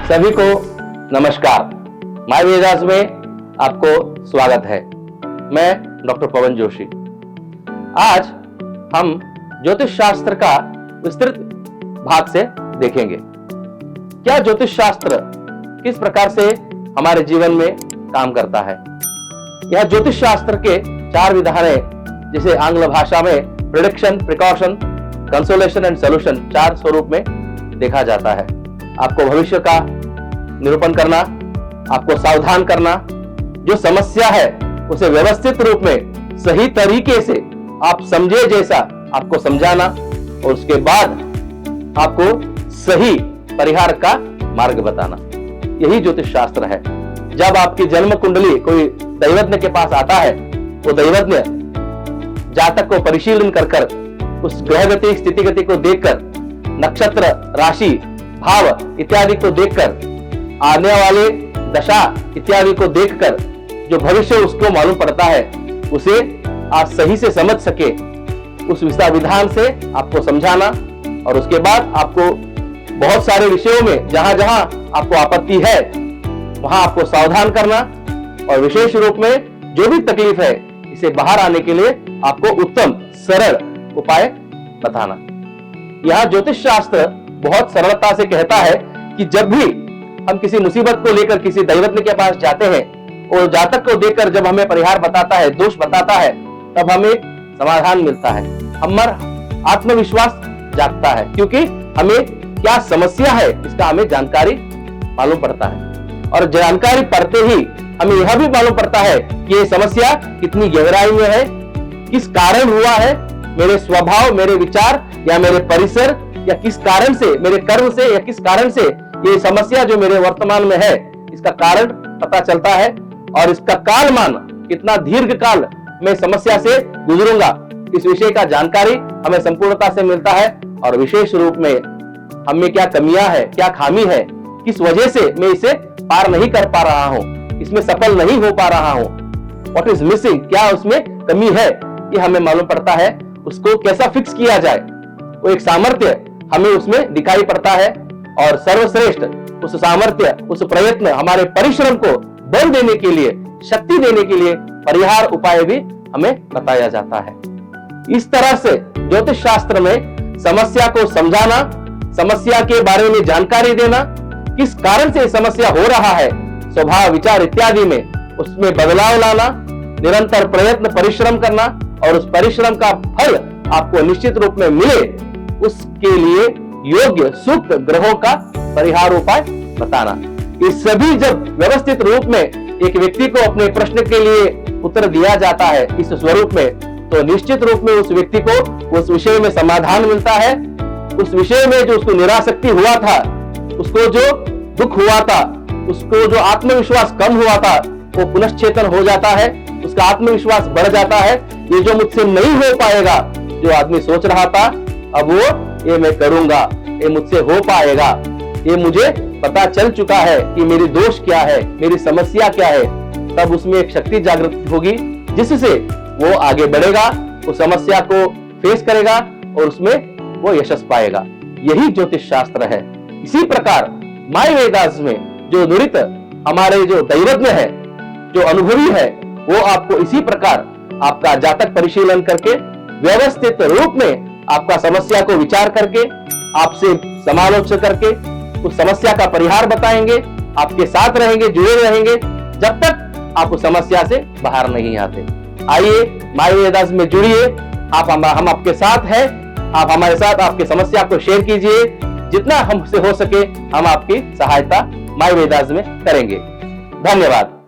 सभी को नमस्कार। माय वेदास में आपको स्वागत है। मैं डॉक्टर पवन जोशी। आज हम ज्योतिष शास्त्र का विस्तृत भाग से देखेंगे। क्या ज्योतिष शास्त्र किस प्रकार से हमारे जीवन में काम करता है। यह ज्योतिष शास्त्र के 4 विधान है, जिसे आंग्ल भाषा में prediction, precaution, consolation and solution 4 स्वरूप में देखा जाता है। आपको भविष्य का निरूपण करना, आपको सावधान करना, जो समस्या है उसे व्यवस्थित रूप में सही तरीके से आप समझे जैसा आपको समझाना और उसके बाद आपको सही परिहार का मार्ग बताना, यही ज्योतिष शास्त्र है। जब आपकी जन्म कुंडली कोई दैवज्ञ के पास आता है, वो दैवज्ञ जातक को परिशीलन कर उस ग्रहगति स्थिति गति को देखकर, नक्षत्र, राशि, भाव इत्यादि को देखकर, आने वाले दशा इत्यादि को देखकर जो भविष्य उसको मालूम पड़ता है, उसे आप सही से समझ सके, उस विधान से आपको समझाना और उसके बाद आपको बहुत सारे विषयों में जहां जहां आपको आपत्ति है वहां आपको सावधान करना और विशेष रूप में जो भी तकलीफ है इसे बाहर आने के लिए आपको उत्तम सरल उपाय बताना। यह ज्योतिष शास्त्र बहुत सरलता से कहता है कि जब भी हम किसी मुसीबत को लेकर किसी दैवज्ञ के पास जाते हैं और जातक को देखकर जब हमें परिहार बताता है, दोष बताता है, तब हमें समाधान मिलता है, हमारा आत्मविश्वास जागता है, क्योंकि हमें क्या समस्या है इसका हमें जानकारी मालूम पड़ता है। और जानकारी पढ़ते ही हमें यह भी मालूम पड़ता है कि ये समस्या कितनी गहराई में है, किस कारण हुआ है, मेरे स्वभाव, मेरे विचार या मेरे परिसर या किस कारण से, मेरे कर्म से या किस कारण से ये समस्या जो मेरे वर्तमान में है इसका कारण पता चलता है और इसका कालमान कितना दीर्घ काल मैं समस्या से गुजरूंगा, इस विषय का जानकारी हमें संपूर्णता से मिलता है। और विशेष रूप में हमें क्या कमियां है, क्या खामी है, किस वजह से मैं इसे पार नहीं कर पा रहा हूं, इसमें सफल नहीं हो पा रहा हूं, व्हाट इज मिसिंग, क्या उसमें कमी है, ये हमें मालूम पड़ता है। उसको कैसा फिक्स किया जाए, वो एक सामर्थ्य हमें उसमें दिखाई पड़ता है और सर्वश्रेष्ठ उस सामर्थ्य, उस प्रयत्न, हमारे परिश्रम को बल देने के लिए, शक्ति देने के लिए परिहार उपाय भी हमें बताया जाता है। इस तरह से ज्योतिष शास्त्र में समस्या को समझाना, समस्या के बारे में जानकारी देना, किस कारण से समस्या हो रहा है, स्वभाव, विचार इत्यादि में उसमें बदलाव लाना, निरंतर प्रयत्न, परिश्रम करना और उस परिश्रम का फल आपको निश्चित रूप में मिले, उसके लिए योग्य सूक्त ग्रहों का परिहार उपाय बताना। ये सभी जब व्यवस्थित रूप में एक व्यक्ति को अपने प्रश्न के लिए उत्तर दिया जाता है इस स्वरूप में, तो निश्चित रूप में उस व्यक्ति को उस विषय में समाधान मिलता है। उस विषय में जो उसको निरासक्ति हुआ था, उसको जो दुख हुआ था, उसको जो आत्मविश्वास कम हुआ था, वो पुनश्चेतन हो जाता है, उसका आत्मविश्वास बढ़ जाता है। ये जो मुझसे नहीं हो पाएगा, जो आदमी सोच रहा था, अब वो ये मैं करूंगा, ये मुझसे हो पाएगा, ये मुझे पता चल चुका है कि मेरी दोष क्या है, मेरी समस्या क्या है, तब उसमें एक शक्ति जागृत होगी जिससे वो आगे बढ़ेगा, उस समस्या को फेस करेगा और उसमें वो यशस्वी पाएगा। यही ज्योतिष शास्त्र है। इसी प्रकार माय वेदास में जो नुरित हमारे जो दैवज्ञ है, जो अनुभवी है, वो आपको इसी प्रकार आपका जातक परिशीलन करके व्यवस्थित रूप में आपका समस्या को विचार करके, आपसे समालोचना करके उस समस्या का परिहार बताएंगे, आपके साथ रहेंगे, जुड़े रहेंगे जब तक आप उस समस्या से बाहर नहीं आते। आइए माय वेदास में जुड़िए, हम आपके साथ हैं, आप हमारे साथ आपकी समस्या को शेयर कीजिए, जितना हमसे हो सके हम आपकी सहायता माय वेदास में करेंगे। धन्यवाद।